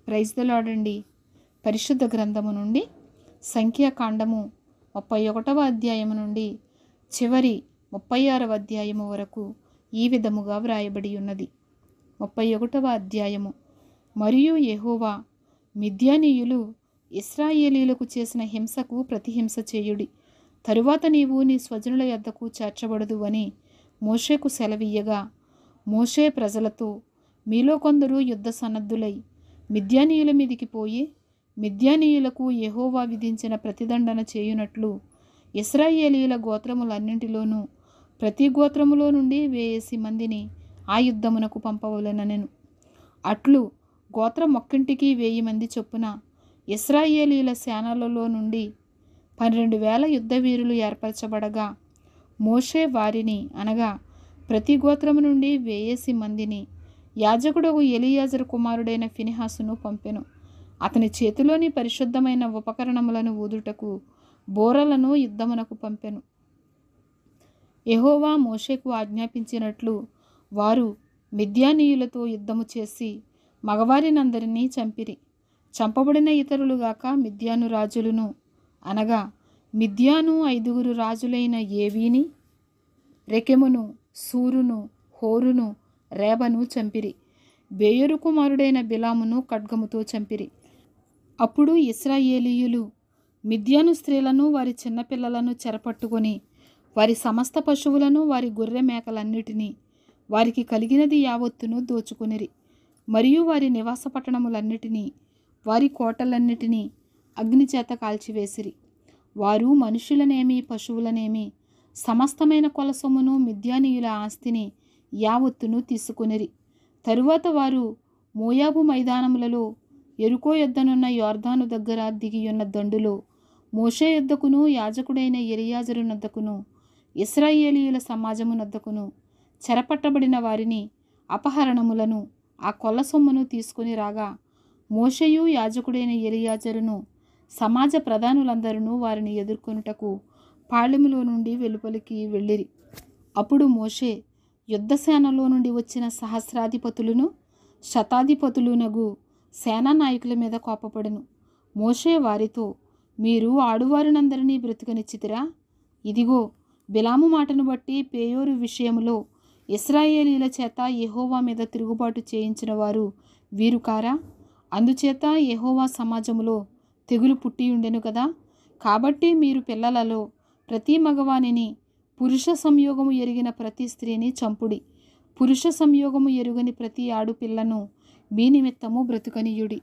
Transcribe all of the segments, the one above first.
Praise the lord అండి. పరిశుద్ధ గ్రంథము నుండి సంఖ్యాకాండము 31వ అధ్యాయము నుండి చివరి 36వ అధ్యాయము వరకు ఈ విధముగా వ్రాయబడి ఉన్నది. 31వ అధ్యాయము. మరియు యెహోవా, మిద్యానీయులు ఇశ్రాయేలీయులకు చేసిన హింసకు ప్రతిహింస చేయుడి. తరువాత నీవు నీ స్వజనుల యొద్దకు చేర్చబడదు అని మోషేకు సెలవీయగా, మోషే ప్రజలతో, మీలో కొందరు యుద్ధ సన్నద్ధులై మిద్యానీయుల మీదికి పోయి మిద్యానీయులకు యెహోవా విధించిన ప్రతిదండన చేయునట్లు ఇశ్రాయేలీయుల గోత్రములన్నింటిలోనూ ప్రతి గోత్రములో నుండి 1000 మందిని ఆ యుద్ధమునకు పంపవలెననెను. అట్లు గోత్రం ఒక్కింటికి 1000 మంది చొప్పున ఇశ్రాయేలీయుల సేనలలో నుండి 12,000 యుద్ధవీరులు ఏర్పరచబడగా, మోషే వారిని అనగా ప్రతి గోత్రము నుండి 1000 మందిని యాజకుడగు ఎలియాజరు కుమారుడైన ఫినెహాసును పంపెను. అతని చేతిలోని పరిశుద్ధమైన ఉపకరణములను ఊదుటకు బోరలను యుద్ధమునకు పంపెను. యెహోవా మోషేకు ఆజ్ఞాపించినట్లు వారు మిద్యానీయులతో యుద్ధము చేసి మగవారినందరినీ చంపిరి. చంపబడిన ఇతరులుగాక మిద్యాను రాజులను అనగా మిద్యాను 5 రాజులైన ఏవీని, రెకెమును, సూరును, హోరును, రేబను చంపిరి. బేయోరు కుమారుడైన బిలామును ఖడ్గముతో చంపిరి. అప్పుడు ఇశ్రాయేలీయులు మిద్యాను స్త్రీలను వారి చిన్నపిల్లలను చెరపట్టుకొని వారి సమస్త పశువులను వారి గొర్రె మేకలన్నిటినీ వారికి కలిగినది యావత్తును దోచుకొనిరి. మరియు వారి నివాస పట్టణములన్నిటినీ వారి కోటలన్నిటినీ అగ్నిచేత కాల్చివేసిరి. వారు మనుషులనేమి పశువులనేమి సమస్తమైన కొలసొమ్మును మిద్యానీయుల ఆస్తిని యావత్తును తీసుకొనిరి. తరువాత వారు మోయాబు మైదానములలో యెరికో యొద్దనున్న యొర్దాను దగ్గర దిగియున్న దండులో మోషే యొద్దకును యాజకుడైన ఎలియాజరు నొద్దకును ఇశ్రాయేలీయుల సమాజము నొద్దకును చెరపట్టబడిన వారిని అపహరణములను ఆ కొల్ల సొమ్మును తీసుకొని రాగా, మోషేయు యాజకుడైన ఎలియాజరును సమాజ ప్రధానులందరూ వారిని ఎదుర్కొనుటకు పాళెములో నుండి వెలుపలికి వెళ్ళిరి. అప్పుడు మోషే యుద్ధసేనలో నుండి వచ్చిన సహస్రాధిపతులను శతాధిపతులునగు సేనా నాయకుల మీద కోపపడెను. మోషే వారితో, మీరు ఆడువారినందరినీ బ్రతుకనిచ్చితిరా? ఇదిగో, బిలాము మాటను బట్టి పేయోరు విషయములో ఇశ్రాయేలీయుల చేత యెహోవా మీద తిరుగుబాటు చేయించిన వారు వీరు కారా? అందుచేత యెహోవా సమాజములో తెగులు పుట్టియుండెను కదా. కాబట్టి మీరు పిల్లలలో ప్రతి మగవానిని, పురుష సంయోగము ఎరిగిన ప్రతి స్త్రీని చంపుడి. పురుష సంయోగము ఎరుగని ప్రతి ఆడుపిల్లను మీ నిమిత్తము బ్రతుకనీయుడి.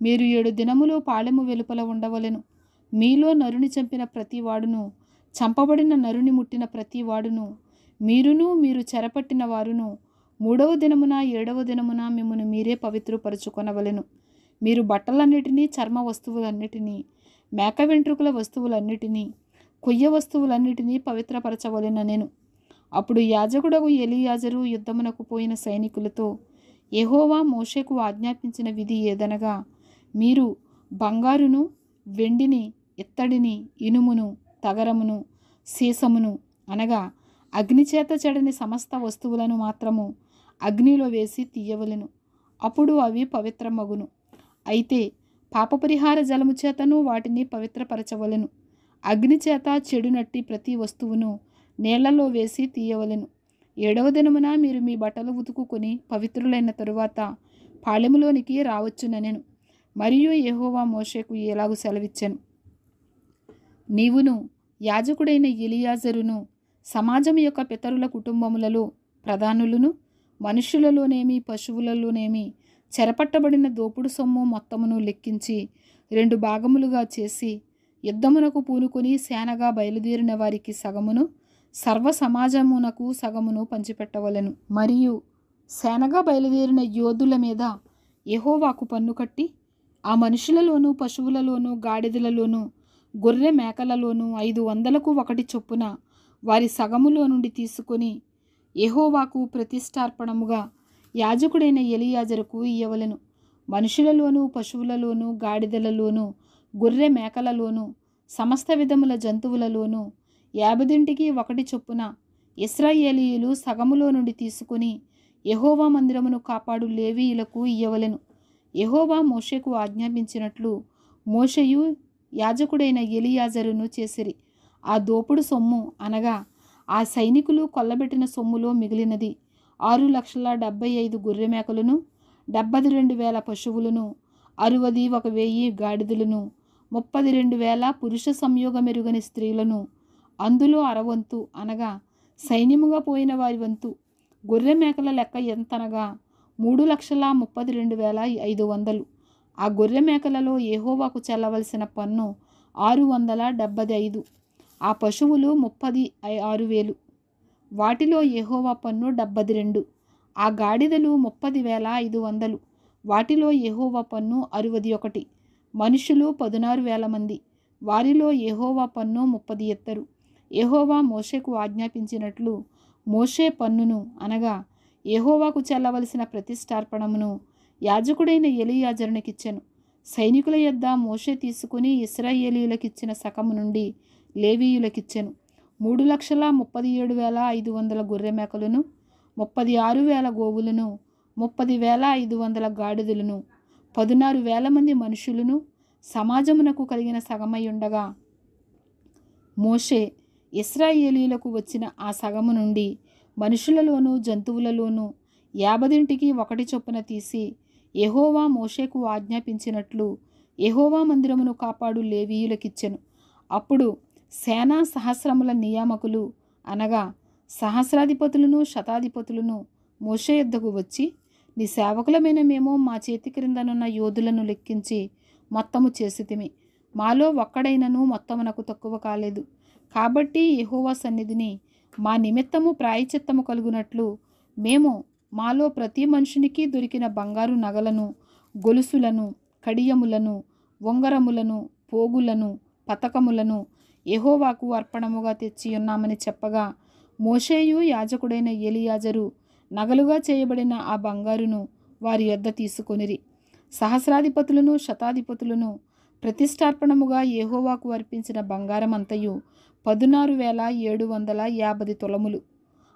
మీరు 7 దినములు పాళెము వెలుపల ఉండవలెను. మీలో నరుని చంపిన ప్రతి వాడును, చంపబడిన నరుని ముట్టిన ప్రతి వాడును, మీరును మీరు చెరపట్టిన వారును 3వ దినమున 7వ దినమున మిమ్మును మీరే పవిత్రపరచుకొనవలెను. మీరు బట్టలన్నిటినీ, చర్మ వస్తువులన్నిటినీ, మేక వెంట్రుకల వస్తువులన్నిటినీ, కొయ్య వస్తువులన్నిటినీ పవిత్రపరచవలెననెను. అప్పుడు యాజకుడగు ఎలియాజరు యుద్ధమునకు పోయిన సైనికులతో, యెహోవా మోషేకు ఆజ్ఞాపించిన విధి ఏదనగా, మీరు బంగారును, వెండిని, ఇత్తడిని, ఇనుమును, తగరమును, సీసమును అనగా అగ్నిచేత చెడని సమస్త వస్తువులను మాత్రము అగ్నిలో వేసి తీయవలెను. అప్పుడు అవి పవిత్రమగును. అయితే పాపపరిహార జలము చేతను వాటిని పవిత్రపరచవలెను. అగ్నిచేత చెడునట్టి ప్రతి వస్తువును నీళ్లలో వేసి తీయవలెను. 7వ దినమున మీరు మీ బట్టలు ఉతుకుకొని పవిత్రులైన తరువాత పాళెములోనికి రావచ్చుననెను. మరియు యెహోవా మోషేకు ఎలాగు సెలవిచ్చెను, నీవును యాజకుడైన ఎలియాజరును సమాజం యొక్క పితరుల కుటుంబములలో ప్రధానులను, మనుషులలోనేమి పశువులలోనేమి చెరపట్టబడిన దోపుడు సొమ్ము మొత్తమును లెక్కించి 2 భాగములుగా చేసి యుద్ధమునకు పూనుకొని సేనగా బయలుదేరిన వారికి సగమును, సర్వ సమాజమునకు సగమును పంచిపెట్టవలెను. మరియు సేనగా బయలుదేరిన యోధుల మీద యెహోవాకు పన్ను కట్టి ఆ మనుషులలోను, పశువులలోను, గాడిదలలోను, గొర్రె మేకలలోను 500కు 1 చొప్పున వారి సగములో నుండి తీసుకొని యెహోవాకు ప్రతిష్టార్పణముగా యాజకుడైన ఎలియాజరుకు ఇయ్యవలెను. మనుషులలోను, పశువులలోను, గాడిదలలోను, గొర్రె మేకలలోను, సమస్త విధముల జంతువులలోను 50 1 చొప్పున ఇశ్రాయేలీయులు సగములో నుండి తీసుకుని యెహోవా మందిరమును కాపాడు లేవీయులకు ఇయ్యవలెను. యెహోవా మోషేకు ఆజ్ఞాపించినట్లు మోషేయు యాజకుడైన ఎలియాజరును చేసిరి. ఆ దోపుడు సొమ్ము అనగా ఆ సైనికులు కొల్లబెట్టిన సొమ్ములో మిగిలినది 6,75,000 గొర్రె మేకలను, 72,000 పశువులను, 61,000 గాడిదలను, 32,000 పురుష సంయోగమెరుగని స్త్రీలను, అందులో అరవంతు అనగా సైన్యముగా పోయిన వారి వంతు. గొర్రె మేకల లెక్క ఎంతనగా 3,32,500. ఆ గొర్రె మేకలలో యెహోవాకు చెల్లవలసిన పన్ను 675. ఆ పశువులు 36,000, వాటిలో యెహోవా పన్ను 72. ఆ గాడిదలు 30,500, వాటిలో యెహోవా పన్ను 61. మనుషులు 16,000 మంది, వారిలో యెహోవా పన్ను 30 ఎత్తరు. యెహోవా మోషేకు ఆజ్ఞాపించినట్లు మోషే పన్నును అనగా యెహోవాకు చెల్లవలసిన ప్రతిష్టార్పణమును యాజకుడైన ఎలియాజరునికిచ్చెను. సైనికుల యొద్ద మోషే తీసుకుని ఇశ్రాయేలీయులకిచ్చిన సకము నుండి లేవీయులకిచ్చెను. 3,37,500 గొర్రె మేకలను, 36,000 గోవులను, 30,500 గాడిదలను, 16,000 మంది మనుషులను సమాజమునకు కలిగిన సగమై ఉండగా, మోషే ఇశ్రాయేలీయులకు వచ్చిన ఆ సగము నుండి మనుషులలోనూ జంతువులలోనూ 50 ఒకటి చొప్పున తీసి యెహోవా మోషేకు ఆజ్ఞాపించినట్లు యెహోవా మందిరమును కాపాడు లేవీయులకిచ్చెను. అప్పుడు సేనా సహస్రముల నియామకులు అనగా సహస్రాధిపతులను శతాధిపతులను మోషే యొద్దకు వచ్చి, నీ సేవకులమైన మేము మా చేతి క్రిందనున్న యోధులను లెక్కించి మొత్తము చేసితిమి. మాలో ఒక్కడైనను మొత్తమునకు తక్కువ కాలేదు. కాబట్టి యెహోవా సన్నిధిని మా నిమిత్తము ప్రాయశ్చిత్తము కలుగునట్లు మేము మాలో ప్రతి మనుషునికి దొరికిన బంగారు నగలను, గొలుసులను, కడియములను, ఉంగరములను, పోగులను, పతకములను యెహోవాకు అర్పణముగా తెచ్చి ఉన్నామని చెప్పగా, మోషేయు యాజకుడైన ఎలియాజరు నగలుగా చేయబడిన ఆ బంగారును వారి యొద్ద తీసుకొనిరి. సహస్రాధిపతులను శతాధిపతులను ప్రతిష్టార్పణముగా యెహోవాకు అర్పించిన బంగారమంతయు 16,750 తులములు.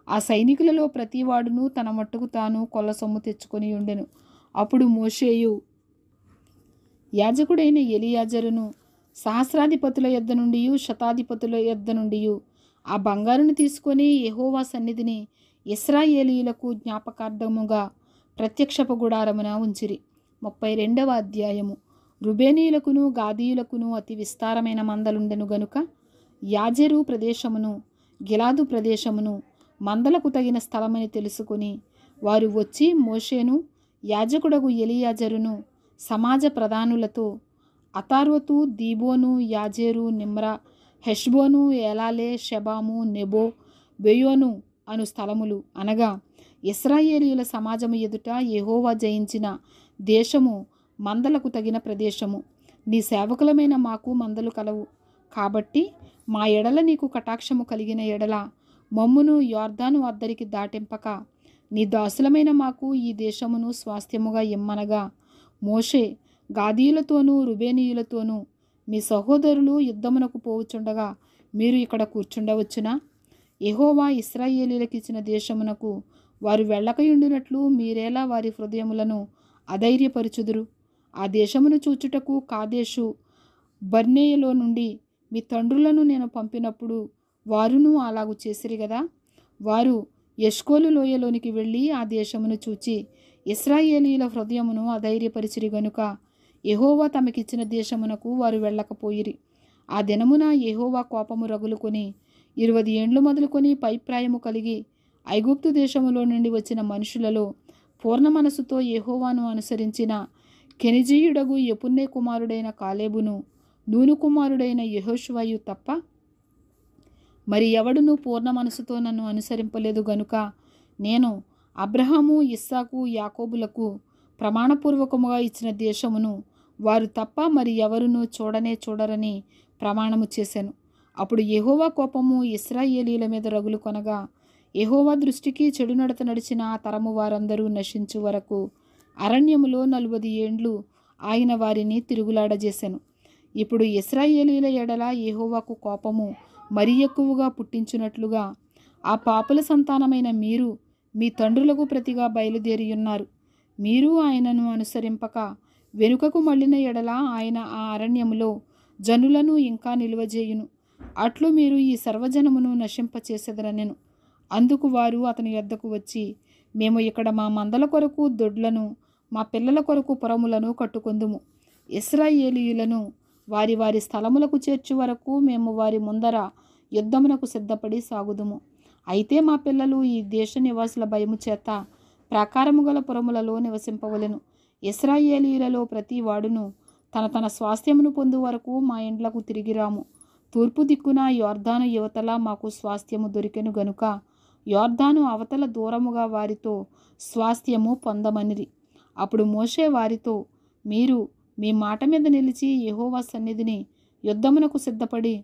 ఆ సైనికులలో ప్రతివాడును తన మట్టుకు తాను కొల్ల సొమ్ము తెచ్చుకొని ఉండెను. అప్పుడు మోషేయు యాజకుడైన ఎలియాజరును సహస్రాధిపతుల యొద్ద నుండి శతాధిపతుల యొద్ద నుండి ఆ బంగారును తీసుకొని యెహోవా సన్నిధిని ఇశ్రాయేలీయులకు జ్ఞాపకార్థముగా ప్రత్యక్షపు గుడారమున ఉంచిరి. 32వ అధ్యాయము. రుబేనీయులకును గాదీయులకును అతి విస్తారమైన మందలుండెను గనుక యాజెరు ప్రదేశమును గిలాదు ప్రదేశమును మందలకు తగిన స్థలమని తెలుసుకుని వారు వచ్చి మోషేను యాజకుడగు ఎలియాజరును సమాజ ప్రధానులతో అతార్వతు, దీబోను, యాజేరు, నిమ్రా, హెష్బోను, ఏలాలే, షెబాము, నెబో, బెయోను అను స్థలములు అనగా ఇశ్రాయేలీయుల సమాజము ఎదుట యెహోవా జయించిన దేశము మందలకు తగిన ప్రదేశము. నీ సేవకులమైన మాకు మందలు కలవు. కాబట్టి మా ఎడల నీకు కటాక్షము కలిగిన ఎడల మమ్మును యొర్దాను అద్దరికి దాటింపక నీ దాసులమైన మాకు ఈ దేశమును స్వాస్థ్యముగా ఇమ్మనగా, మోషే గాదీయులతోనూ రుబేనీయులతోనూ, మీ సహోదరులు యుద్ధమునకు పోవుచుండగా మీరు ఇక్కడ కూర్చుండవచ్చునా? యెహోవా ఇశ్రాయేలీయులకు ఇచ్చిన దేశమునకు వారు వెళ్ళకయుండినట్లు మీరేలా వారి హృదయములను అధైర్యపరుచుదురు? ఆ దేశమును చూచుటకు కాదేషు బర్నేయలో నుండి మీ తండ్రులను నేను పంపినప్పుడు వారును అలాగు చేసిరి గదా. వారు ఎష్కోలు లోయలోనికి వెళ్ళి ఆ దేశమును చూచి ఇశ్రాయేలీయుల హృదయమును అధైర్యపరిచిరి గనుక యెహోవా తమకిచ్చిన దేశమునకు వారు వెళ్ళకపోయిరి. ఆ దినమున యెహోవా కోపము రగులుకొని 20 ఏండ్లు మొదలుకొని పైప్రాయము కలిగి ఐగుప్తు దేశములో నుండి వచ్చిన మనుషులలో పూర్ణ మనసుతో యెహోవాను అనుసరించిన కెనిజీయుడగు యెఫున్నె కుమారుడైన కాలేబును, నూను కుమారుడైన యెహోషువయు తప్ప మరి ఎవడును పూర్ణ మనసుతో నన్ను అనుసరింపలేదు గనుక నేను అబ్రహాము, ఇస్సాకు, యాకోబులకు ప్రమాణపూర్వకముగా ఇచ్చిన దేశమును వారు తప్ప మరి ఎవరునూ చూడరని ప్రమాణము చేశాను. అప్పుడు యెహోవా కోపము ఇశ్రాయేలీయుల మీద రగులు కొనగా యెహోవా దృష్టికి చెడు నడత నడిచిన ఆ తరము వారందరూ నశించు వరకు అరణ్యములో 40 ఏండ్లు ఆయన వారిని తిరుగులాడజేశాను. ఇప్పుడు ఇశ్రాయేలీయుల ఎడల యెహోవాకు కోపము మరీ ఎక్కువగా పుట్టించున్నట్లుగా ఆ పాపుల సంతానమైన మీరు మీ తండ్రులకు ప్రతిగా బయలుదేరి ఉన్నారు. మీరు ఆయనను అనుసరింపక వెనుకకు మళ్ళిన ఎడల ఆయన ఆ అరణ్యములో జనులను ఇంకా నిలువజేయును. అట్లు మీరు ఈ సర్వజనమును నశింపచేసెదరనెను. అందుకు వారు అతని యొద్దకు వచ్చి, మేము ఇక్కడ మా మందల కొరకు దొడ్లను, మా పిల్లల కొరకు పురములను కట్టుకొందుము. ఇశ్రాయేలీయులను వారి వారి స్థలములకు చేర్చు వరకు మేము వారి ముందర యుద్ధమునకు సిద్ధపడి సాగుదుము. అయితే మా పిల్లలు ఈ దేశ నివాసుల భయము చేత ప్రాకారము గల పురములలో నివసింపవలెను. ఇశ్రాయేలీయులలో ప్రతి వాడును తన తన స్వాస్థ్యమును పొందు వరకు మా ఇండ్లకు తిరిగి రాము. తూర్పు దిక్కున యోర్దాను యువతల మాకు స్వాస్థ్యము దొరికెను గనుక యోర్దాను అవతల దూరముగా వారితో స్వాస్థ్యము పొందమనిరి. అప్పుడు మోషే వారితో, మీరు మీ మాట మీద నిలిచి యెహోవా సన్నిధిని యుద్ధమునకు సిద్ధపడి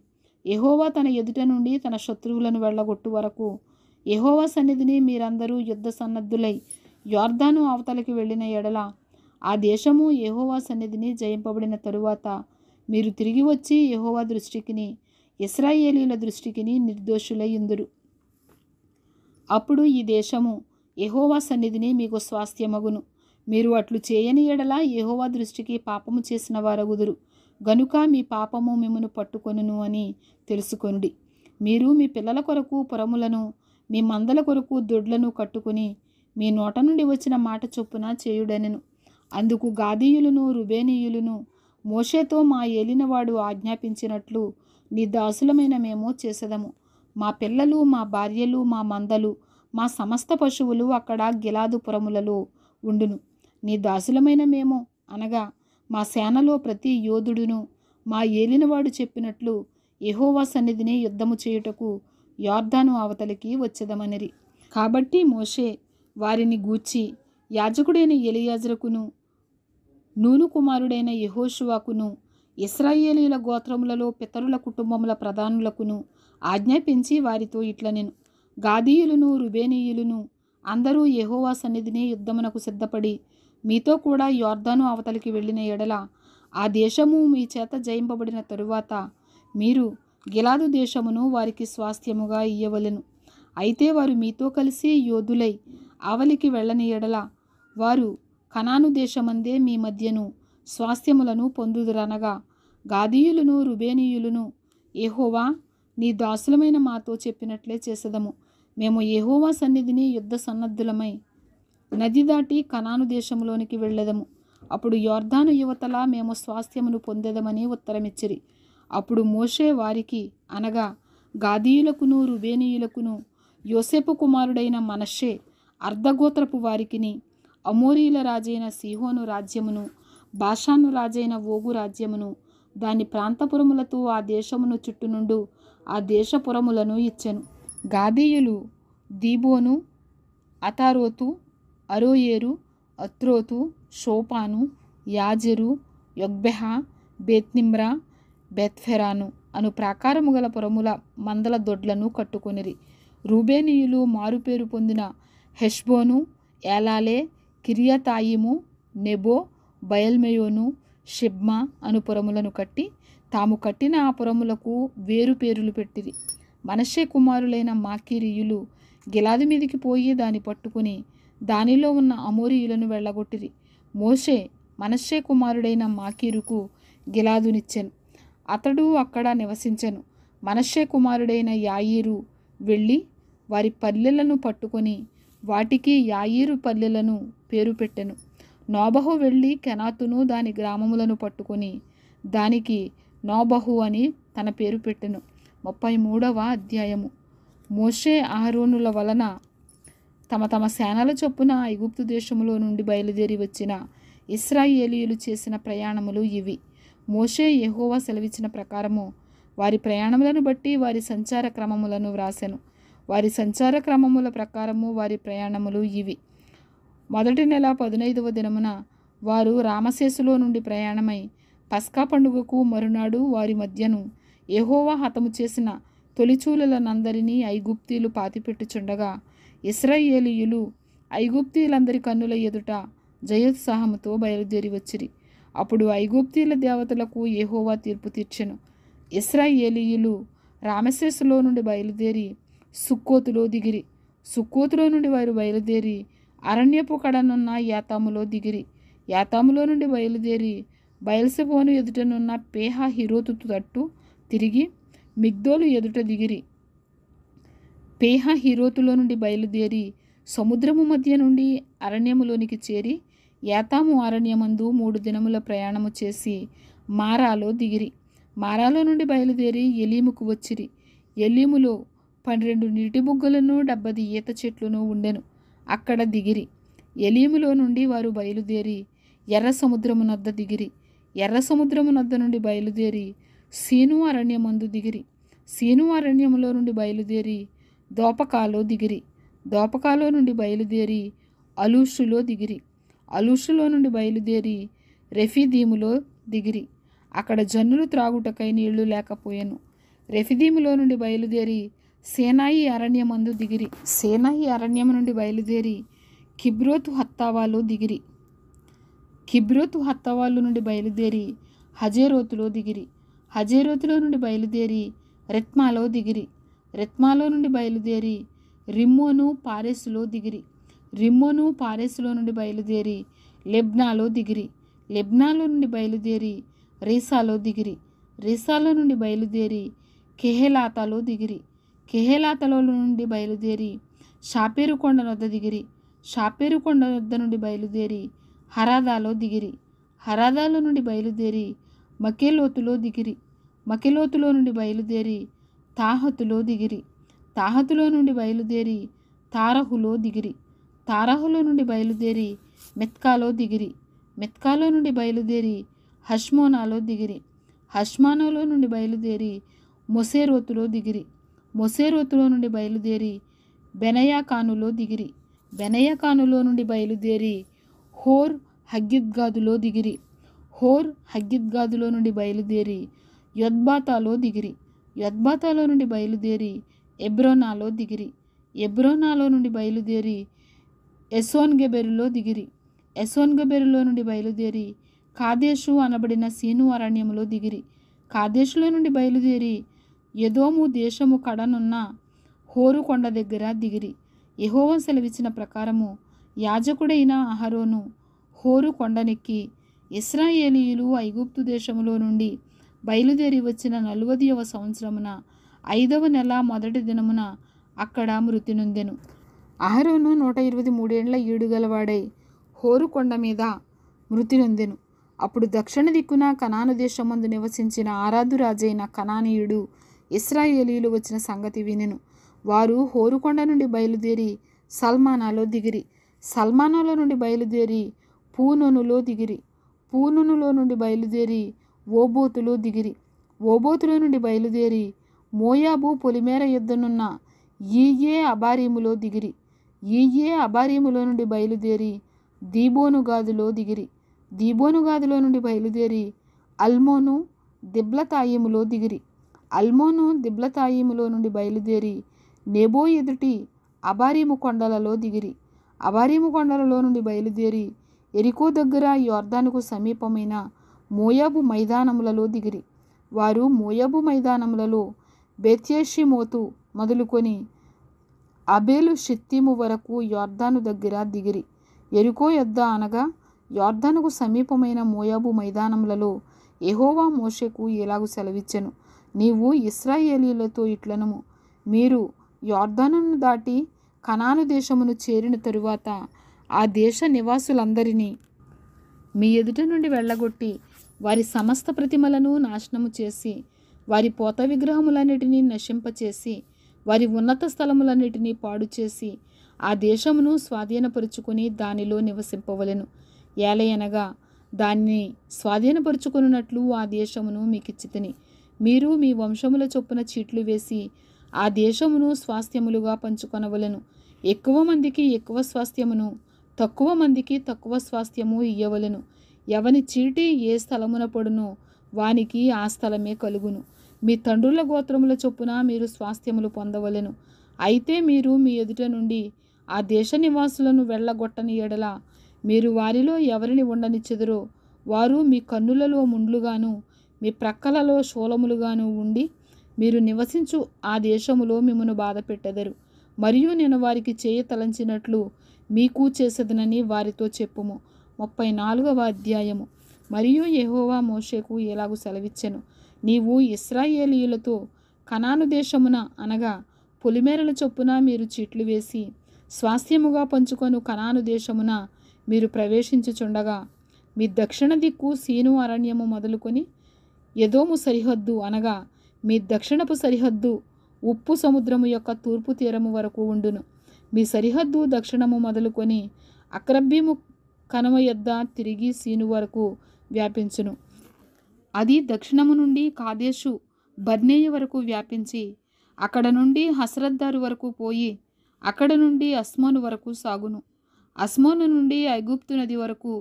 యెహోవా తన ఎదుట నుండి తన శత్రువులను వెళ్ళగొట్టు వరకు యెహోవా సన్నిధిని మీరందరూ యుద్ధ సన్నద్ధులై యోర్దాను అవతలకి వెళ్ళిన ఎడల ఆ దేశము యెహోవా సన్నిధిని జయింపబడిన తరువాత మీరు తిరిగి వచ్చి యెహోవా దృష్టికిని ఇశ్రాయేలీయుల దృష్టికిని నిర్దోషులై యుందురు. అప్పుడు ఈ దేశము యెహోవా సన్నిధిని మీకు స్వాస్థ్యమగును. మీరు అట్లు చేయని ఎడల యెహోవా దృష్టికి పాపము చేసిన వారగుదురు గనుక మీ పాపము మిమ్మును పట్టుకొనును అని తెలుసుకొనుడి. మీరు మీ పిల్లల కొరకు పురములను, మీ మందల కొరకు దొడ్లను కట్టుకుని మీ నోట నుండి వచ్చిన మాట చొప్పున చేయుడనెను. అందుకు గాదీయులను రుబేనీయులను మోషేతో, మా ఏలినవాడు ఆజ్ఞాపించినట్లు నీ దాసులమైన మేము చేసేదము. మా పిల్లలు, మా భార్యలు, మా మందలు, మా సమస్త పశువులు అక్కడ గిలాదు పురములలో ఉండును. నీ దాసులమైన మేము అనగా మా సేనలో ప్రతి యోధుడును మా ఏలినవాడు చెప్పినట్లు యెహోవా సన్నిధిని యుద్ధము చేయుటకు యోర్దాను అవతలికి వచ్చేదమనిరి. కాబట్టి మోషే వారిని గూర్చి యాజకుడైన ఎలియాజరుకును, నూను కుమారుడైన యెహోషువకును, ఇశ్రాయేలీయుల గోత్రములలో పితరుల కుటుంబముల ప్రధానులకును ఆజ్ఞాపించి వారితో ఇట్లనెను, గాదీయులను రుబేనీయులను అందరూ యెహోవా సన్నిధిని యుద్ధమునకు సిద్ధపడి మీతో కూడా యోర్దాను అవతలికి వెళ్ళిన ఎడల ఆ దేశము మీ చేత జయింపబడిన తరువాత మీరు గిలాదు దేశమును వారికి స్వాస్థ్యముగా ఇయ్యవలెను. అయితే వారు మీతో కలిసి యోధులై అవలికి వెళ్ళని ఎడల వారు కనాను దేశమందే మీ మధ్యను స్వాస్థ్యములను పొందుదురనగా గాదీయులను రుబేనీయులను యెహోవా నీ దాసులమైన మాతో చెప్పినట్లే చేసేదము. మేము యెహోవా సన్నిధిని యుద్ధ సన్నద్ధులమై నది దాటి కనాను దేశంలోనికి వెళ్ళెదము. అప్పుడు యోర్దాను యువతల మేము స్వాస్థ్యమును పొందెదమని ఉత్తరమిచ్చిరి. అప్పుడు మోషే వారికి అనగా గాదీయులకును రుబేనీయులకును యోసేపు కుమారుడైన మనష్షే అర్ధగోత్రపు వారికిని అమోరీల రాజైన సీహోను రాజ్యమును, బాషాను రాజైన ఓగు రాజ్యమును, దాని ప్రాంతపురములతో ఆ దేశమును చుట్టునుండు ఆ దేశపురములను ఇచ్చెను. గాదీయులు దీబోను, అతారోతు, అరోయేరు, అత్రోతు, షోపాను, యాజెరు, యొగ్బెహ, బేత్నిమ్రా, బెత్ఫెరాను అను ప్రాకారము గల పురముల మందల దొడ్లను కట్టుకొనిరి. రూబేనీయులు మారుపేరు పొందిన హెష్బోను, ఏలాలే, కిర్యతాయిము, నెబో, బయల్మెయోను, షిబ్మా అను పురములను కట్టి తాము కట్టిన ఆ పురములకు వేరు పేరులు పెట్టిరి. మనష్షే కుమారులైన మాకీరీయులు గిలాదు మీదికి పోయి దాన్ని పట్టుకుని దానిలో ఉన్న అమోరీయులను వెళ్ళగొట్టిరి. మోషే మనష్షే కుమారుడైన మాకీరుకు గిలాదునిచ్చెను. అతడు అక్కడ నివసించెను. మనష్షే కుమారుడైన యాయీరు వెళ్ళి వారి పల్లెలను పట్టుకొని వాటికి యాయీరు పల్లెలను పేరు పెట్టెను. నోబహు వెళ్ళి కెనాతును దాని గ్రామములను పట్టుకొని దానికి నోబహు అని తన పేరు పెట్టెను. 33వ అధ్యాయము. మోషే అహరోనుల వలన తమ తమ సేనల చొప్పున ఐగుప్తు దేశములో నుండి బయలుదేరి వచ్చిన ఇశ్రాయేలీయులు చేసిన ప్రయాణములు ఇవి. మోషే యెహోవా సెలవిచ్చిన ప్రకారము వారి ప్రయాణములను బట్టి వారి సంచార క్రమములను వ్రాసెను. వారి సంచార క్రమముల ప్రకారము వారి ప్రయాణములు ఇవి. మొదటి నెల 15వ దినమున వారు రామసేసులో నుండి ప్రయాణమై పస్కా పండుగకు మరునాడు వారి మధ్యను యెహోవా హతము చేసిన తొలిచూలనందరినీ ఐగుప్తీయులు పాతిపెట్టుచుండగా ఇశ్రాయేలీయులు ఐగుప్తీయులందరి కన్నుల ఎదుట జయోత్సాహముతో బయలుదేరి వచ్చిరి. అప్పుడు ఐగుప్తీయుల దేవతలకు యెహోవా తీర్పు తీర్చెను. ఇశ్రాయేలీయులు రామసేసులో నుండి బయలుదేరి సుక్కోతులో దిగిరి. సుక్కోతులో నుండి వారు బయలుదేరి అరణ్యపు కడనున్న యాతాములో దిగిరి. యాతాములో నుండి బయలుదేరి బయల్సెబోను ఎదుటనున్న పేహ హిరోతు తట్టు తిరిగి మిగ్దోలు ఎదుట దిగిరి. పేహ హిరోతులో నుండి బయలుదేరి సముద్రము మధ్య నుండి అరణ్యములోనికి చేరి యాతాము అరణ్యమందు 3 దినముల ప్రయాణము చేసి మారాలో దిగిరి. మారాలో నుండి బయలుదేరి ఎలీముకు వచ్చిరి. ఎలీములో 12 నీటి బుగ్గలను 70 ఈత చెట్లును ఉండెను. అక్కడ దిగిరి. ఎలీములో నుండి వారు బయలుదేరి ఎర్ర సముద్రమునొద్ద దిగిరి. ఎర్ర సముద్రమునొద్ద నుండి బయలుదేరి సీను అరణ్యమందు దిగిరి. సీను అరణ్యములో నుండి బయలుదేరి దోపకాలో దిగిరి. దోపకాలో నుండి బయలుదేరి అలూషులో దిగిరి. అలూషులో నుండి బయలుదేరి రెఫీదీములో దిగిరి. అక్కడ జనులు త్రాగుటకై నీళ్లు లేకపోయాను. రెఫీదీములో నుండి బయలుదేరి సేనాయి అరణ్యమందు దిగిరి. సేనాయి అరణ్యము నుండి బయలుదేరి కిబ్రోతు హత్తావాలో దిగిరి. కిబ్రోతు హత్తావాలు నుండి బయలుదేరి హజేరోతులో దిగిరి. హజేరోతులో నుండి బయలుదేరి రెత్మాలో దిగిరి. రెత్మాలో నుండి బయలుదేరి రిమ్మోను పారెసులో దిగిరి. రిమ్మోను పారెసులో నుండి బయలుదేరి లెబ్నాలో దిగిరి. లెబ్నాలో నుండి బయలుదేరి రీసాలో దిగిరి. రీసాలో నుండి బయలుదేరి కెహేలాతాలో దిగిరి. కెహేలాతాలో నుండి బయలుదేరి షాపేరు కొండ వద్ద దిగిరి. షాపేరు కొండ వద్ద నుండి బయలుదేరి హరాదాలో దిగిరి. హరాదాలో నుండి బయలుదేరి మకేలోతులో దిగిరి. మకేలోతులో నుండి బయలుదేరి తాహతులో దిగిరి. తాహతులో నుండి బయలుదేరి తారహులో దిగిరి. తారహులో నుండి బయలుదేరి మెత్కాలో దిగిరి. మెత్కాలో నుండి బయలుదేరి హష్మోనాలో దిగిరి. హష్మానాలో నుండి బయలుదేరి మొసేరోతులో దిగిరి. మొసేరోతులో నుండి బయలుదేరి బెనయాకానులో దిగిరి. బెనయాకానులో నుండి బయలుదేరి హోర్ హగ్గిద్గాదులో దిగిరి. హోర్ హగ్గిద్గాదులో నుండి బయలుదేరి యొద్బాతాలో దిగిరి. యొద్బాతాలో నుండి బయలుదేరి ఎబ్రోనాలో దిగిరి. ఎబ్రోనాలో నుండి బయలుదేరి ఎసోన్గెబెరులో దిగిరి. ఎసోన్గెబెరులో నుండి బయలుదేరి కాదేశు అనబడిన సీను అరణ్యములో దిగిరి. కాదేశులో నుండి బయలుదేరి ఎదోము దేశము కడనున్న హోరు కొండ దగ్గర దిగిరి. యెహోవా సెలవిచ్చిన ప్రకారము యాజకుడైన అహరోను హోరు కొండనెక్కి ఇశ్రాయేలీయులు ఐగుప్తు దేశములో నుండి బయలుదేరి వచ్చిన 40వ సంవత్సరమున 5వ నెల మొదటి దినమున అక్కడ మృతి నొందెను. అహరోను 123 ఏండ్ల ఈడుగలవాడై హోరు కొండ మీద మృతి నొందెను. అప్పుడు దక్షిణ దిక్కున కనాను దేశమందు నివసించిన ఆరాధు రాజైన కనానీయుడు ఇశ్రాయేలీయులు వచ్చిన సంగతి వినెను. వారు హోరుకొండ నుండి బయలుదేరి సల్మానాలో దిగిరి. సల్మానాలో నుండి బయలుదేరి పూనోనులో దిగిరి. పూనోనులో నుండి బయలుదేరి ఓబోతులో దిగిరి. ఓబోతులో నుండి బయలుదేరి మోయాబు పొలిమేర యుద్ధనున్న ఈయే అబారీములో దిగిరి. ఈయే అబారీములో నుండి బయలుదేరి దీబోనుగాదులో దిగిరి. దీబోనుగాదులో నుండి బయలుదేరి అల్మోను దిబ్లతాయిములో దిగిరి. అల్మోను దిబ్లతాయిములో నుండి బయలుదేరి నెబో ఎదుటి అబారీము కొండలలో దిగిరి. అబారీము కొండలలో నుండి బయలుదేరి ఎరికో దగ్గర యొర్దానుకు సమీపమైన మోయాబు మైదానములలో దిగిరి. వారు మోయాబు మైదానములలో బెత్యేషిమోతు మొదలుకొని అబేలు షిత్తీము వరకు యొర్దాను దగ్గర దిగిరి. ఎరికో యొద్ద అనగా యొర్దానుకు సమీపమైన మోయాబు మైదానములలో యెహోవా మోషేకు ఇలాగు సెలవిచ్చెను. నీవు ఇశ్రాయేలీయులతో ఇట్లనుము, మీరు యొర్దానును దాటి కనాను దేశమును చేరిన తరువాత ఆ దేశ నివాసులందరినీ మీ ఎదుట నుండి వెళ్ళగొట్టి వారి సమస్త ప్రతిమలను నాశనము చేసి వారి పోత విగ్రహములన్నిటినీ నశింపచేసి వారి ఉన్నత స్థలములన్నిటినీ పాడు చేసి ఆ దేశమును స్వాధీనపరుచుకొని దానిలో నివసింపవలెను. ఏలయనగా దాన్ని స్వాధీనపరుచుకున్నట్లు ఆ దేశమును మీకిచ్చితిని. మీరు మీ వంశముల చొప్పున చీట్లు వేసి ఆ దేశమును స్వాస్థ్యములుగా పంచుకొనవలెను. ఎక్కువ మందికి ఎక్కువ స్వాస్థ్యమును, తక్కువ మందికి తక్కువ స్వాస్థ్యము ఇయ్యవలెను. ఎవని చీటి ఏ స్థలమున పడునో వానికి ఆ స్థలమే కలుగును. మీ తండ్రుల గోత్రముల చొప్పున మీరు స్వాస్థ్యములు పొందవలెను. అయితే మీరు మీ ఎదుట నుండి ఆ దేశ నివాసులను వెళ్ళగొట్టని ఎడల మీరు వారిలో ఎవరిని ఉండనిచ్చెదరో వారు మీ కన్నులలో ముండ్లుగాను మీ ప్రక్కలలో శూలములుగాను ఉండి మీరు నివసించు ఆ దేశములో మిమ్మను బాధ పెట్టెదరు. మరియు నేను వారికి చేయ తలంచినట్లు మీకు చేసేదనని వారితో చెప్పుము. 34వ అధ్యాయము. మరియు యెహోవా మోషేకు ఎలాగు సెలవిచ్చెను, నీవు ఇశ్రాయేలీయులతో కనాను దేశమున అనగా పొలిమేరల చొప్పున మీరు చీట్లు వేసి స్వాస్థ్యముగా పంచుకొను కనాను దేశమున మీరు ప్రవేశించుచుండగా మీ దక్షిణ దిక్కు సీను అరణ్యము మొదలుకొని ఎదోము సరిహద్దు అనగా మీ దక్షిణపు సరిహద్దు ఉప్పు సముద్రము యొక్క తూర్పు తీరము వరకు ఉండును. మీ సరిహద్దు దక్షిణము మొదలుకొని అక్రబ్బీము కనుమ యొద్ద తిరిగి సీను వరకు వ్యాపించును. అది దక్షిణము నుండి కాదేశు బర్నేయ వరకు వ్యాపించి అక్కడ నుండి హస్రద్దారు వరకు పోయి అక్కడ నుండి అస్మోను వరకు సాగును. అస్మోను నుండి ఐగుప్తు నది వరకు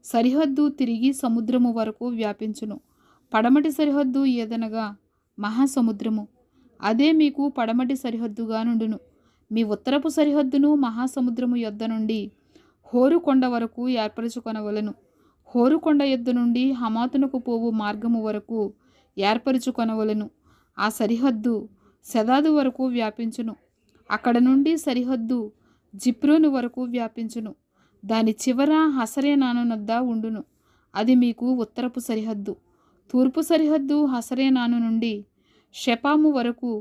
సరిహద్దు తిరిగి సముద్రము వరకు వ్యాపించును. పడమటి సరిహద్దు ఏదనగా మహాసముద్రము, అదే మీకు పడమటి సరిహద్దుగా నుండును. మీ ఉత్తరపు సరిహద్దును మహాసముద్రము యొద్ద నుండి హోరు కొండ వరకు ఏర్పరచుకొనవలను. హోరు కొండ యొద్ద నుండి హమాతునకు పోవు మార్గము వరకు ఏర్పరచుకొనవలను. ఆ సరిహద్దు సెదాదు వరకు వ్యాపించును. అక్కడ నుండి సరిహద్దు జిప్రోను వరకు వ్యాపించును. దాని చివర హసరేనానునద్ద ఉండును. అది మీకు ఉత్తరపు సరిహద్దు. తూర్పు సరిహద్దు హసరేనాను నుండి షెపాము వరకు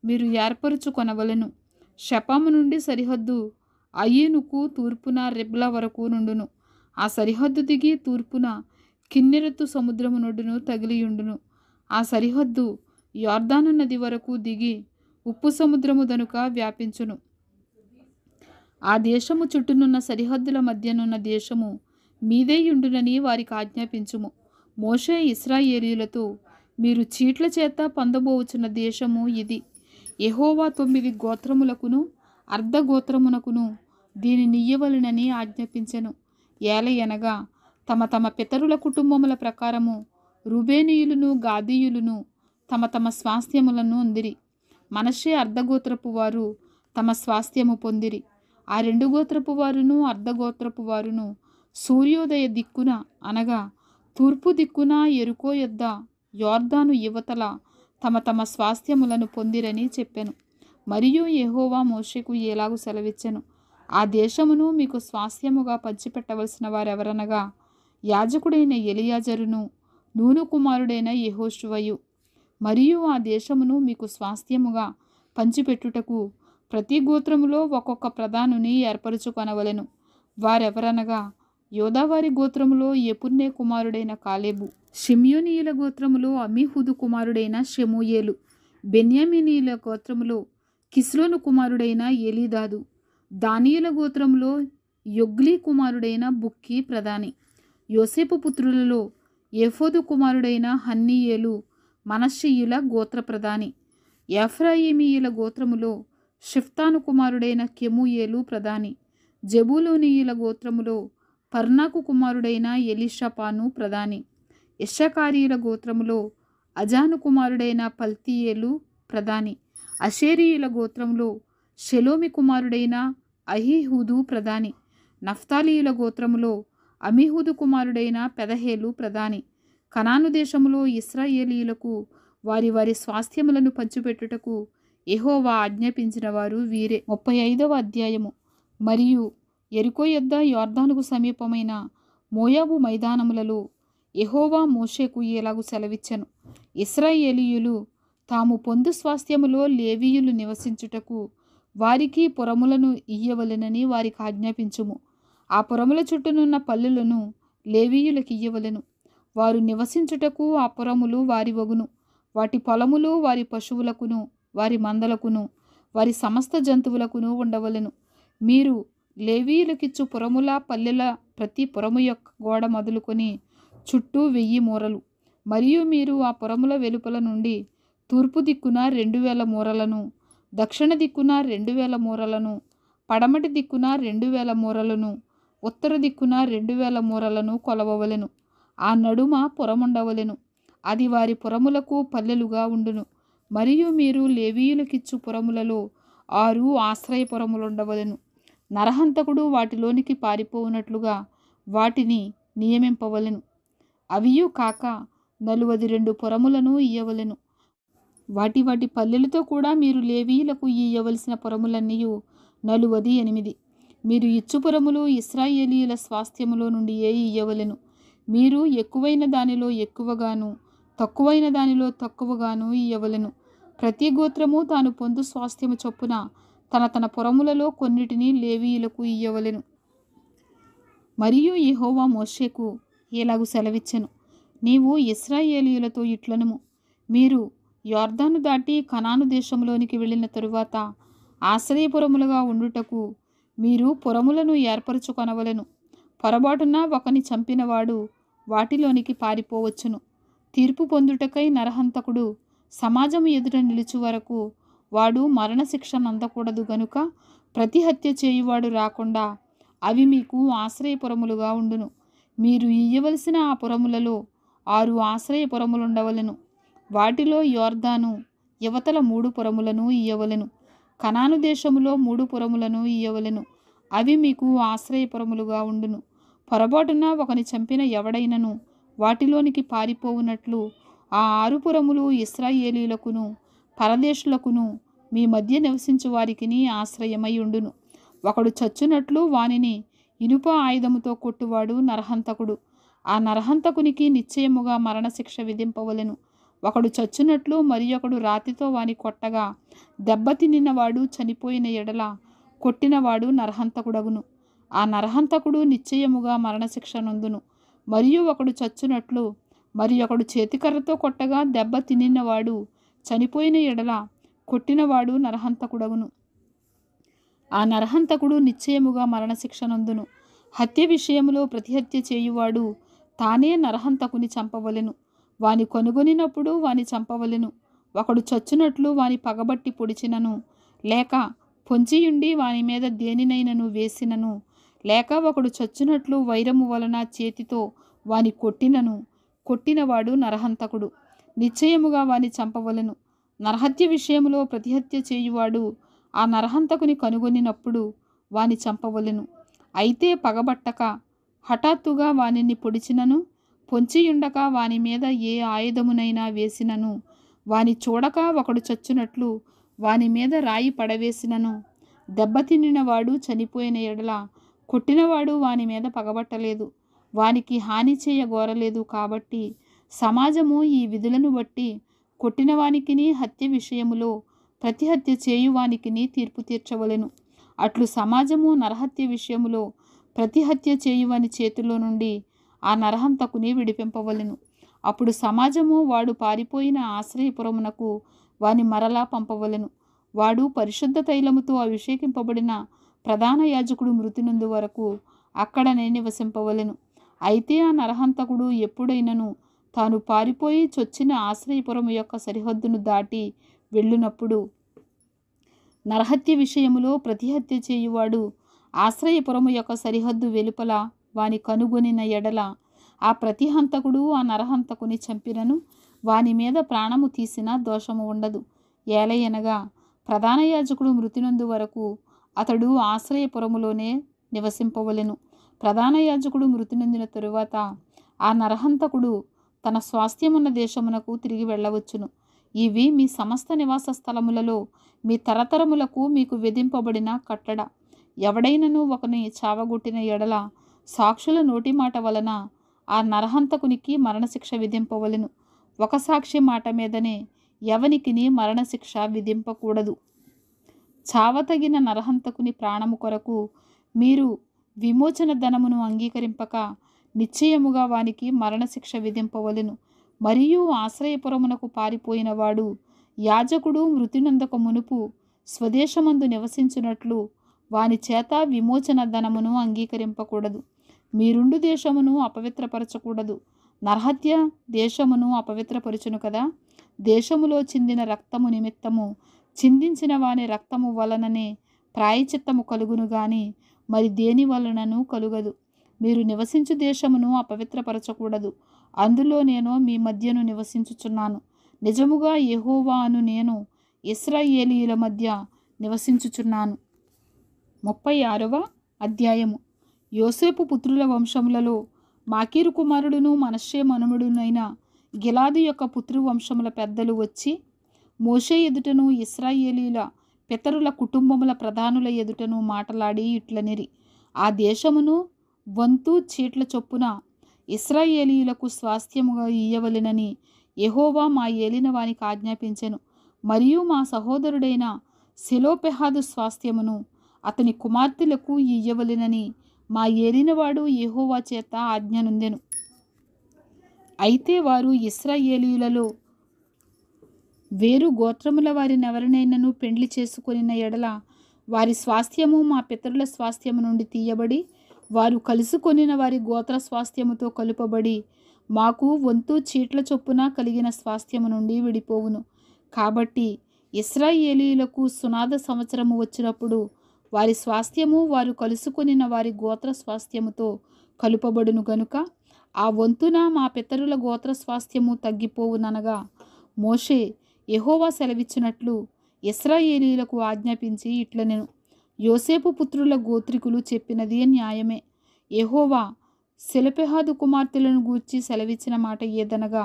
మీరు ఏర్పరచుకొనవలెను. షెపాము నుండి సరిహద్దు అయీనుకు తూర్పున రిబ్లా వరకు నుండును. ఆ సరిహద్దు దిగి తూర్పున కిన్నెరెతు సముద్రము నొడ్డును తగిలియుండును. ఆ సరిహద్దు యొర్దాను నది వరకు దిగి ఉప్పు సముద్రము దనుక వ్యాపించును. ఆ దేశము చుట్టూనున్న సరిహద్దుల మధ్యనున్న దేశము మీదేయుండునని వారికి ఆజ్ఞాపించుము. మోషే ఇశ్రాయేలీయులతో, మీరు చీట్ల చేత పొందబోచున్న దేశము ఇది. యెహోవా 9 గోత్రములకును అర్ధ గోత్రమునకును దీనినియ్యవలెనని ఆజ్ఞాపించెను. ఏలయనగా తమ తమ పితరుల కుటుంబముల ప్రకారము రూబేనీయులను గాదీయులను తమ తమ స్వాస్థ్యములను పొందిరి. మనష్షే అర్ధగోత్రపు వారు తమ స్వాస్థ్యము పొందిరి. ఆ 2 గోత్రపు వారును అర్ధగోత్రపు వారును సూర్యోదయ దిక్కున అనగా తూర్పు దిక్కున యెరికో యొద్ద యొర్దాను యువతల తమ తమ స్వాస్థ్యములను పొందిరని చెప్పెను. మరియు యెహోవా మోషేకు ఎలాగు సెలవిచ్చెను, ఆ దేశమును మీకు స్వాస్థ్యముగా పంచిపెట్టవలసిన వారెవరనగా యాజకుడైన ఎలియాజరును నూను కుమారుడైన యెహోషువయు. మరియు ఆ దేశమును మీకు స్వాస్థ్యముగా పంచిపెట్టుటకు ప్రతి గోత్రములో ఒక్కొక్క ప్రధానుని ఏర్పరచుకొనవలెను. వారెవరనగా యోదావారి గోత్రములో యెఫున్నె కుమారుడైన కాలేబు, షిమ్యోనీయుల గోత్రములో అమీహుదు కుమారుడైన షెమూయేలు, బెన్యామీనీయుల గోత్రములో కిస్లోను కుమారుడైన ఎలీదాదు, దానియుల గోత్రములో యొగ్లీ కుమారుడైన బుక్కీ ప్రధాని. యోసేపు పుత్రులలో ఏఫోదు కుమారుడైన హన్నీయేలు మనష్షీయుల గోత్ర ప్రధాని. ఎఫ్రాయిమీయుల గోత్రములో షిఫ్తాను కుమారుడైన కెమూయేలు ప్రధాని. జెబూలూనీయుల గోత్రములో పర్నాకు కుమారుడైన ఎలీషాపాను ప్రధాని. ఇశ్శాఖారీయుల గోత్రములో అజాను కుమారుడైన పల్తీయేలు ప్రధాని. అషేరీయుల గోత్రములో షెలోమి కుమారుడైన అహీహూదు ప్రధాని. నఫ్తాలీయుల గోత్రములో అమీహూదు కుమారుడైన పెదహేలు ప్రధాని. కనాను దేశములో ఇశ్రాయేలీయులకు వారి వారి స్వాస్థ్యములను పంచిపెట్టుటకు యెహోవా ఆజ్ఞాపించిన వారు వీరే. 35వ అధ్యాయము. మరియు యెరికో యొద్ద యొర్దానుకు సమీపమైన మోయాబు మైదానములలో యెహోవా మోషేకు ఎలాగు సెలవిచ్చెను, ఇశ్రాయేలీయులు తాము పొందు స్వాస్థ్యములో లేవీయులు నివసించుటకు వారికి పురములను ఇయ్యవలెనని వారికి ఆజ్ఞాపించుము. ఆ పురముల చుట్టూనున్న పల్లెలను లేవీయులకు ఇయ్యవలెను. వారు నివసించుటకు ఆ పురములు వారి వగును. వాటి పొలములు వారి పశువులకును వారి మందలకును వారి సమస్త జంతువులకును ఉండవలెను. మీరు లేవీయులకిచ్చు పురముల పల్లెల ప్రతి పురము యొక్క గోడ మొదలుకొని చుట్టూ 1000 మూరలు. మరియు మీరు ఆ పురముల వెలుపల నుండి తూర్పు దిక్కున 2000 మూరలను, దక్షిణ దిక్కున 2000 మూరలను, పడమటి దిక్కున 2000 మూరలను, ఉత్తర దిక్కున 2000 మూరలను కొలవవలెను. ఆ నడుమ పురముండవలెను. అది వారి పురములకు పల్లెలుగా ఉండును. మరియు మీరు లేవీయులకిచ్చు పురములలో 6 ఆశ్రయపురములుండవలెను. నరహంతకుడు వాటిలోనికి పారిపోవునట్లుగా వాటిని నియమింపవలెను. అవియు కాక 42 పురములను ఇయ్యవలెను. వాటి వాటి పల్లెలతో కూడా మీరు లేవీయులకు ఇయ్యవలసిన పురములన్నీయు 48. మీరు ఇచ్చుపురములు ఇశ్రాయేలీయుల స్వాస్థ్యములో నుండి ఇయ్యవలెను. మీరు ఎక్కువైన దానిలో ఎక్కువగాను తక్కువైన దానిలో తక్కువగాను ఇయ్యవలెను. ప్రతి గోత్రము తాను పొందు స్వాస్థ్యము చొప్పున తన తన పురములలో కొన్నిటిని లేవీయులకు ఇయ్యవలెను. మరియు యెహోవా మోషేకు ఇలాగు సెలవిచ్చెను, నీవు ఇశ్రాయేలీయులతో ఇట్లనుము, మీరు యొర్దాను దాటి కనాను దేశంలోనికి వెళ్ళిన తరువాత ఆశ్రయపురములుగా ఉండుటకు మీరు పురములను ఏర్పరచుకొనవలెను. పొరబాటున ఒకని చంపినవాడు వాటిలోనికి పారిపోవచ్చును. తీర్పు పొందుటకై నరహంతకుడు సమాజం ఎదుట నిలుచు వరకు వాడు మరణశిక్ష నందకూడదు గనుక ప్రతి హత్య చేయువాడు రాకుండా అవి మీకు ఆశ్రయపురములుగా ఉండును. మీరు ఇయ్యవలసిన ఆ పురములలో 6 ఆశ్రయపురములుండవలెను. వాటిలో యొర్దాను యువతల 3 పురములను ఇయ్యవలెను. కనాను దేశములో 3 పురములను ఇయ్యవలెను. అవి మీకు ఆశ్రయపురములుగా ఉండును. పొరబాటున ఒకని చంపిన ఎవడైనను వాటిలోనికి పారిపోవునట్లు ఆ 6 పురములు ఇశ్రాయేలీయులకును పరదేశులకును మీ మధ్య నివసించు వారికిని ఆశ్రయమై ఉండును. ఒకడు చచ్చునట్లు వానిని ఇనుప ఆయుధముతో కొట్టువాడు నరహంతకుడు. ఆ నరహంతకునికి నిశ్చయముగా మరణశిక్ష విధింపవలెను. ఒకడు చచ్చునట్లు మరి ఒకడు రాతితో వాని కొట్టగా దెబ్బతినినవాడు చనిపోయిన ఎడల కొట్టినవాడు నరహంతకుడగును. ఆ నరహంతకుడు నిశ్చయముగా మరణశిక్ష నొందును. మరియు ఒకడు చచ్చునట్లు మరి ఒకడు చేతికర్రతో కొట్టగా దెబ్బ తినినవాడు చనిపోయిన ఎడల కొట్టినవాడు నరహంతకుడగును. ఆ నరహంతకుడు నిశ్చయముగా మరణశిక్ష నొందును. హత్య విషయములో ప్రతిహత్య చేయువాడు తానే నరహంతకుని చంపవలెను. వాని కొనుగొనినప్పుడు వాని చంపవలెను. ఒకడు చచ్చునట్లు వాని పగబట్టి పొడిచినను లేక పొంచియుండి వాని మీద దేనినైనను వేసినను లేక ఒకడు చచ్చునట్లు వైరము వలన చేతితో వాని కొట్టినను కొట్టినవాడు నరహంతకుడు. నిశ్చయముగా వాని చంపవలెను. నరహత్య విషయంలో ప్రతిహత్య చేయువాడు ఆ నరహంతకుని కనుగొనినప్పుడు వాని చంపవలెను. అయితే పగబట్టక హఠాత్తుగా వానిని పొడిచినను పొంచియుండక వాని మీద ఏ ఆయుధమునైనా వేసినను వాని చూడక ఒకడు చచ్చునట్లు వాని మీద రాయి పడవేసినను దెబ్బతినినవాడు చనిపోయిన ఎడల కొట్టినవాడు వాని మీద పగబట్టలేదు, వానికి హాని చేయగోరలేదు. కాబట్టి సమాజము ఈ విధులను బట్టి కొట్టినవానికిని హత్య విషయములో ప్రతిహత్య చేయువానికిని తీర్పు తీర్చవలెను. అట్లు సమాజము నరహత్య విషయములో ప్రతిహత్య చేయువాని చేతిలో నుండి ఆ నరహంతకుని విడిపింపవలెను. అప్పుడు సమాజము వాడు పారిపోయిన ఆశ్రయపురమునకు వాని మరలా పంపవలెను. వాడు పరిశుద్ధ తైలముతో అభిషేకింపబడిన ప్రధాన యాజకుడు మృతి నొందు వరకు అక్కడనే నివసింపవలెను. అయితే ఆ నరహంతకుడు ఎప్పుడైనను తాను పారిపోయి చొచ్చిన ఆశ్రయపురము యొక్క సరిహద్దును దాటి వెళ్ళినప్పుడు నరహత్య విషయములో ప్రతిహత్య చేయువాడు ఆశ్రయపురము యొక్క సరిహద్దు వెలుపల వాని కనుగొనిన ఎడల ఆ ప్రతిహంతకుడు ఆ నరహంతకుని చంపినను వాని మీద ప్రాణము తీసిన దోషము ఉండదు. ఏలయనగా ప్రధాన యాజకుడు మృతి నొందు వరకు అతడు ఆశ్రయపురములోనే నివసింపవలెను. ప్రధాన యాజకుడు మృతి నొందిన తరువాత ఆ నరహంతకుడు తన స్వాస్థ్యమున్న దేశమునకు తిరిగి వెళ్ళవచ్చును. ఇవి మీ సమస్త నివాస స్థలములలో మీ తరతరములకు మీకు విధింపబడిన కట్టడ. ఎవడైనను ఒకని చావగొట్టిన ఎడల సాక్షుల నోటి మాట వలన ఆ నరహంతకునికి మరణశిక్ష విధింపవలెను. ఒక సాక్షి మాట మీదనే ఎవనికిని మరణశిక్ష విధింపకూడదు. చావతగిన నరహంతకుని ప్రాణము కొరకు మీరు విమోచన ధనమును అంగీకరింపక నిశ్చయముగా వానికి మరణశిక్ష విధింపవలెను. మరియు ఆశ్రయపురమునకు పారిపోయిన వాడు యాజకుడు మృతి నొందక మునుపు స్వదేశమందు నివసించున్నట్లు వాని చేత విమోచన ధనమును అంగీకరింపకూడదు. మీరుండు దేశమును అపవిత్రపరచకూడదు. నరహత్య దేశమును అపవిత్రపరచును కదా. దేశములో చిందిన రక్తము నిమిత్తము చిందించిన వాని రక్తము వలననే ప్రాయచిత్తము కలుగును గాని మరి దేని వలనను కలుగదు. మీరు నివసించు దేశమును అపవిత్రపరచకూడదు. అందులో నేను మీ మధ్యను నివసించుచున్నాను. నిజముగా యెహోవా అను నేను ఇశ్రాయేలీయుల మధ్య నివసించుచున్నాను. 36వ అధ్యాయము. యోసేపు పుత్రుల వంశములలో మాకీరు కుమారుడును మనష్షే మనుమడునైన గిలాదు యొక్క పుత్రువంశముల పెద్దలు వచ్చి మోషే ఎదుటను ఇశ్రాయేలీయుల పితరుల కుటుంబముల ప్రధానుల ఎదుటను మాటలాడి ఇట్లనిరి, ఆ దేశమును వంతు చీట్ల చొప్పున ఇశ్రాయేలీయులకు స్వాస్థ్యముగా ఇయ్యవలెనని యెహోవా మా ఏలిన వానికి ఆజ్ఞాపించెను. మరియు మా సహోదరుడైన సెలోపెహాదు స్వాస్థ్యమును అతని కుమార్తెలకు ఇయ్యవలెనని మా ఏలినవాడు యెహోవా చేత ఆజ్ఞనుందెను. అయితే వారు ఇశ్రాయేలీయులలో వేరు గోత్రముల వారినెవరినైనను పెండ్లి చేసుకొనిన ఎడల వారి స్వాస్థ్యము మా పితరుల స్వాస్థ్యము నుండి తీయబడి వారు కలుసుకొనిన వారి గోత్ర స్వాస్థ్యముతో కలుపబడి మాకు వంతు చీట్ల చొప్పున కలిగిన స్వాస్థ్యము నుండి విడిపోవును. కాబట్టి ఇశ్రాయేలీయులకు సునాద సంవత్సరము వచ్చినప్పుడు వారి స్వాస్థ్యము వారు కలుసుకొనిన వారి గోత్ర స్వాస్థ్యముతో కలుపబడును గనుక ఆ వంతున మా పితరుల గోత్ర స్వాస్థ్యము తగ్గిపోవుననగా మోషే యెహోవా సెలవిచ్చినట్లు ఇశ్రాయేలీయులకు ఆజ్ఞాపించి ఇట్లనెను, యోసేపు పుత్రుల గోత్రికులు చెప్పినది న్యాయమే. యెహోవా సెలోపెహాదు కుమార్తెలను గూర్చి సెలవిచ్చిన మాట ఏదనగా,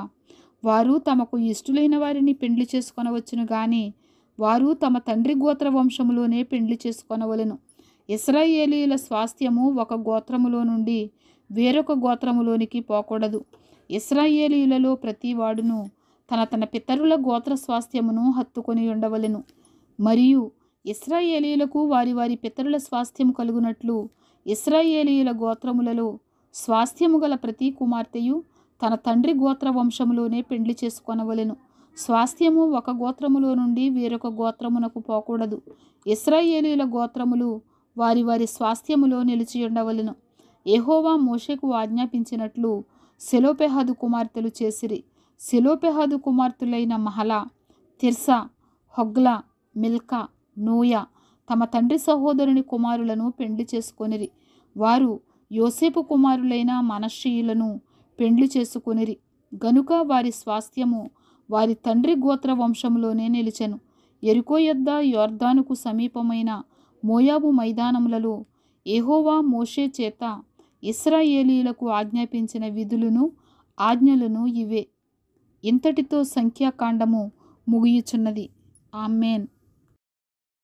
వారు తమకు ఇష్టులైన వారిని పెండ్లి చేసుకొనవచ్చును గాని వారు తమ తండ్రి గోత్ర వంశములోనే పెండ్లి చేసుకొనవలెను. ఇశ్రాయేలీయుల స్వాస్థ్యము ఒక గోత్రములో నుండి వేరొక గోత్రములోనికి పోకూడదు. ఇశ్రాయేలీయులలో ప్రతి వాడును తన తన పితరుల గోత్ర స్వాస్థ్యమును హత్తుకొని ఉండవలెను. మరియు ఇశ్రాయేలీయులకు వారి వారి పితరుల స్వాస్థ్యము కలుగునట్లు ఇశ్రాయేలీయుల గోత్రములలో స్వాస్థ్యము గల ప్రతి కుమార్తెయు తన తండ్రి గోత్ర వంశములోనే పెండ్లి చేసుకొనవలెను. స్వాస్థ్యము ఒక గోత్రములో నుండి వేరొక గోత్రమునకు పోకూడదు. ఇశ్రాయేలీయుల గోత్రములు వారి వారి స్వాస్థ్యములో నిలిచి ఉండవలెను. యెహోవా మోషేకు ఆజ్ఞాపించినట్లు సెలోపెహాదు కుమార్తెలు చేసిరి. సెలోపెహాదు కుమార్తెలైన మహలా, తిర్సా, హొగ్లా, మిల్కా, నూయా తమ తండ్రి సహోదరుని కుమారులను పెండ్లి చేసుకొనిరి. వారు యోసేపు కుమారులైన మనష్షీయులను పెండ్లి చేసుకొనిరి గనుక వారి స్వాస్థ్యము వారి తండ్రి గోత్ర వంశంలోనే నిలిచెను. యెరికో యొద్ద యొర్దానుకు సమీపమైన మోయాబు మైదానములలో యెహోవా మోషే చేత ఇశ్రాయేలీయులకు ఆజ్ఞాపించిన విధులను ఆజ్ఞలను ఇవే. ఇంతటితో సంఖ్యాకాండము ముగియుచున్నది. ఆమేన్.